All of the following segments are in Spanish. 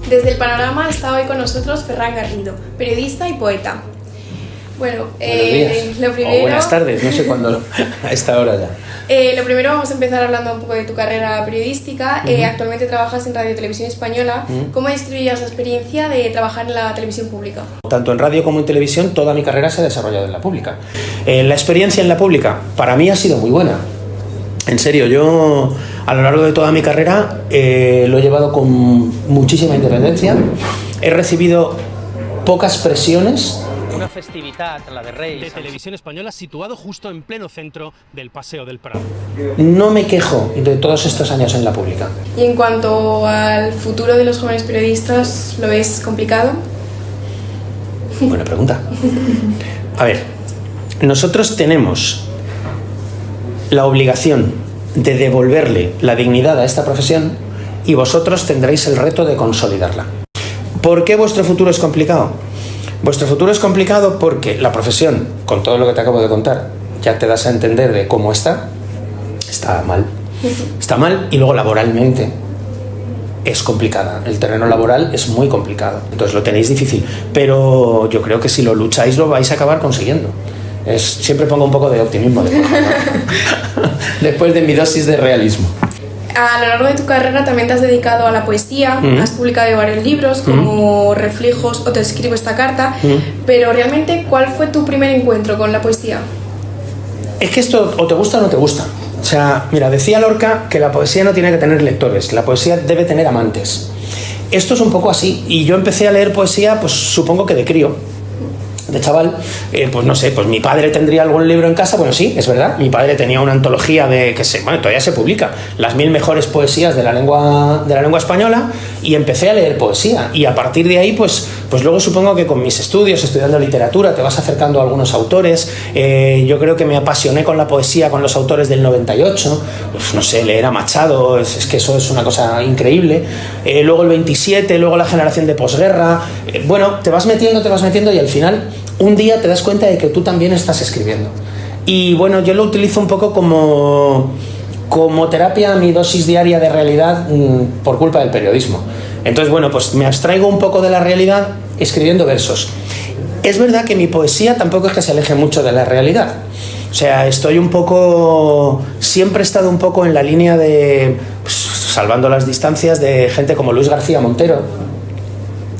Desde El Panorama está hoy con nosotros Ferran Garrido, periodista y poeta. Bueno, buenos días. Lo primero... O buenas tardes, no sé cuándo, a esta hora ya. Lo primero vamos a empezar hablando un poco de tu carrera periodística. Actualmente trabajas en Radio y Televisión Española. ¿Cómo describirías la experiencia de trabajar en la televisión pública? Tanto en radio como en televisión, toda mi carrera se ha desarrollado en la pública. La experiencia en la pública, para mí ha sido muy buena. En serio, yo a lo largo de toda mi carrera lo he llevado con muchísima independencia. He recibido pocas presiones. Una festividad, la de Reis. De Televisión Española, situado justo en pleno centro del Paseo del Prado. No me quejo de todos estos años en la pública. Y en cuanto al futuro de los jóvenes periodistas, ¿lo ves complicado? Buena pregunta. A ver, nosotros tenemos la obligación de devolverle la dignidad a esta profesión y vosotros tendréis el reto de consolidarla. ¿Por qué vuestro futuro es complicado? Vuestro futuro es complicado porque la profesión, con todo lo que te acabo de contar, ya te das a entender de cómo está mal. Está mal y luego laboralmente es complicada. El terreno laboral es muy complicado, entonces lo tenéis difícil. Pero yo creo que si lo lucháis lo vais a acabar consiguiendo. Siempre pongo un poco de optimismo después de mi dosis de realismo. A lo largo de tu carrera también te has dedicado a la poesía, has publicado varios libros como Reflejos o Te escribo esta carta, pero realmente, ¿cuál fue tu primer encuentro con la poesía? Es que esto o te gusta o no te gusta. O sea, mira, decía Lorca que la poesía no tiene que tener lectores, la poesía debe tener amantes. Esto es un poco así, y yo empecé a leer poesía, pues supongo que de crío. De chaval, pues no sé, pues mi padre tendría algún libro en casa, bueno sí, es verdad, mi padre tenía una antología de, todavía se publica, las 1000 mejores poesías de la lengua española, y empecé a leer poesía, y a partir de ahí, pues luego supongo que con mis estudios, estudiando literatura, te vas acercando a algunos autores. Yo creo que me apasioné con la poesía, con los autores del 98, pues no sé, leer a Machado, es que eso es una cosa increíble, luego el 27, luego la generación de posguerra, bueno, te vas metiendo y al final un día te das cuenta de que tú también estás escribiendo. Y bueno, yo lo utilizo un poco como terapia, mi dosis diaria de realidad por culpa del periodismo. Entonces, bueno, pues me abstraigo un poco de la realidad escribiendo versos. Es verdad que mi poesía tampoco es que se aleje mucho de la realidad. O sea, siempre he estado un poco en la línea de, pues, salvando las distancias, de gente como Luis García Montero,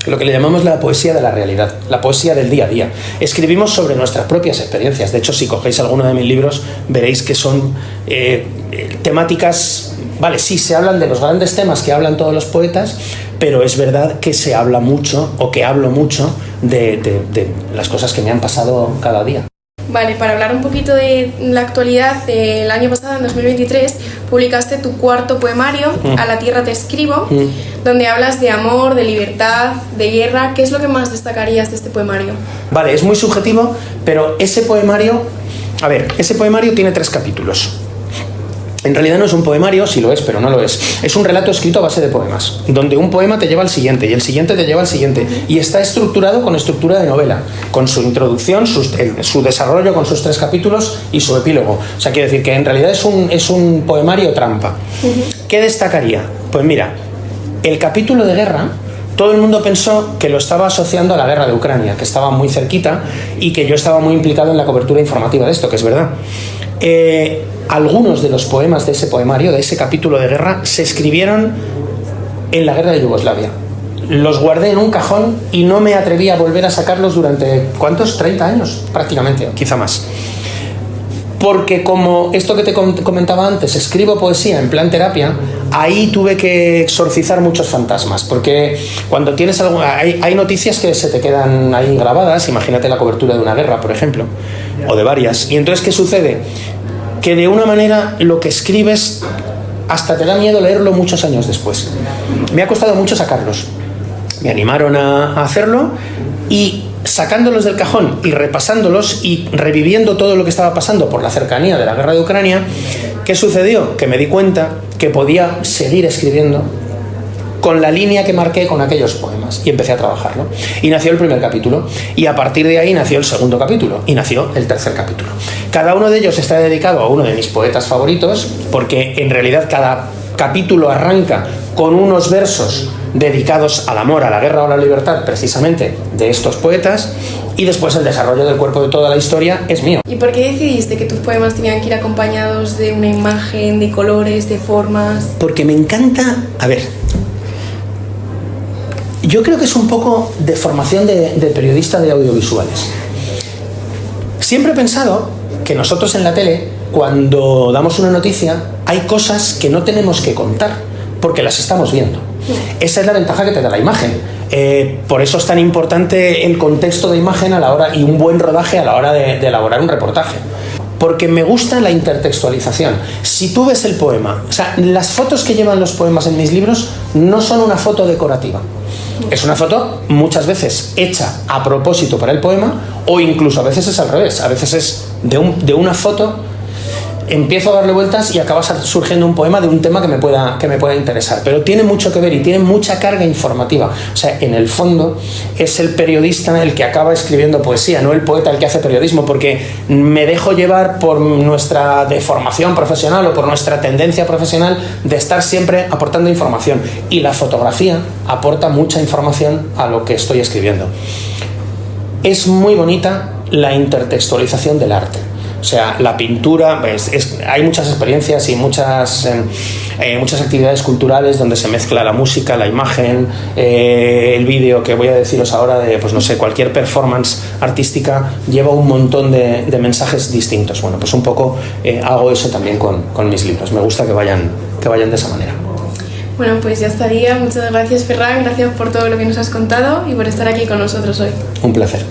lo que le llamamos la poesía de la realidad, la poesía del día a día. Escribimos sobre nuestras propias experiencias. De hecho, si cogéis alguno de mis libros, veréis que son temáticas... Vale, sí, se hablan de los grandes temas que hablan todos los poetas, pero es verdad que se habla mucho, o que hablo mucho, de las cosas que me han pasado cada día. Vale, para hablar un poquito de la actualidad, el año pasado, en 2023, publicaste tu cuarto poemario, A la tierra te escribo, donde hablas de amor, de libertad, de guerra. ¿Qué es lo que más destacarías de este poemario? Vale, es muy subjetivo, pero ese poemario tiene 3 capítulos. En realidad no es un poemario, sí lo es, pero no lo es. Es un relato escrito a base de poemas, donde un poema te lleva al siguiente y el siguiente te lleva al siguiente. Y está estructurado con estructura de novela, con su introducción, su desarrollo, con sus 3 capítulos y su epílogo. O sea, quiere decir que en realidad es un poemario trampa. ¿Qué destacaría? Pues mira, el capítulo de guerra, todo el mundo pensó que lo estaba asociando a la guerra de Ucrania, que estaba muy cerquita y que yo estaba muy implicado en la cobertura informativa de esto, que es verdad. Algunos de los poemas de ese poemario, de ese capítulo de guerra, se escribieron en la guerra de Yugoslavia. Los guardé en un cajón y no me atreví a volver a sacarlos durante, ¿cuántos? 30 años, prácticamente, quizá más. Porque como esto que te comentaba antes, escribo poesía en plan terapia, ahí tuve que exorcizar muchos fantasmas, porque cuando tienes hay noticias que se te quedan ahí grabadas, imagínate la cobertura de una guerra, por ejemplo, o de varias, y entonces ¿qué sucede? Que de una manera lo que escribes hasta te da miedo leerlo muchos años después. Me ha costado mucho sacarlos, me animaron a hacerlo, y sacándolos del cajón y repasándolos y reviviendo todo lo que estaba pasando por la cercanía de la guerra de Ucrania, ¿qué sucedió? Que me di cuenta que podía seguir escribiendo con la línea que marqué con aquellos poemas, y empecé a trabajarlo. Y nació el primer capítulo, y a partir de ahí nació el segundo capítulo, y nació el tercer capítulo. Cada uno de ellos está dedicado a uno de mis poetas favoritos, porque en realidad cada capítulo arranca con unos versos dedicados al amor, a la guerra o a la libertad, precisamente de estos poetas, y después el desarrollo del cuerpo de toda la historia es mío. ¿Y por qué decidiste que tus poemas tenían que ir acompañados de una imagen, de colores, de formas? Porque me encanta, a ver, yo creo que es un poco de formación de periodista de audiovisuales. Siempre he pensado que nosotros en la tele, cuando damos una noticia, hay cosas que no tenemos que contar, porque las estamos viendo. Esa es la ventaja que te da la imagen. Por eso es tan importante el contexto de imagen a la hora, y un buen rodaje a la hora de elaborar un reportaje. Porque me gusta la intertextualización. Si tú ves el poema, o sea, las fotos que llevan los poemas en mis libros no son una foto decorativa. Es una foto muchas veces hecha a propósito para el poema, o incluso a veces es al revés. A veces es de una foto, empiezo a darle vueltas y acaba surgiendo un poema de un tema que me pueda interesar. Pero tiene mucho que ver y tiene mucha carga informativa. O sea, en el fondo es el periodista el que acaba escribiendo poesía, no el poeta el que hace periodismo, porque me dejo llevar por nuestra deformación profesional o por nuestra tendencia profesional de estar siempre aportando información. Y la fotografía aporta mucha información a lo que estoy escribiendo. Es muy bonita la intertextualización del arte. O sea, la pintura, hay muchas experiencias y muchas actividades culturales donde se mezcla la música, la imagen, el vídeo, que voy a deciros ahora de, pues no sé, cualquier performance artística lleva un montón de mensajes distintos. Bueno, pues un poco hago eso también con mis libros. Me gusta que vayan de esa manera. Bueno, pues ya estaría. Muchas gracias, Ferran. Gracias por todo lo que nos has contado y por estar aquí con nosotros hoy. Un placer.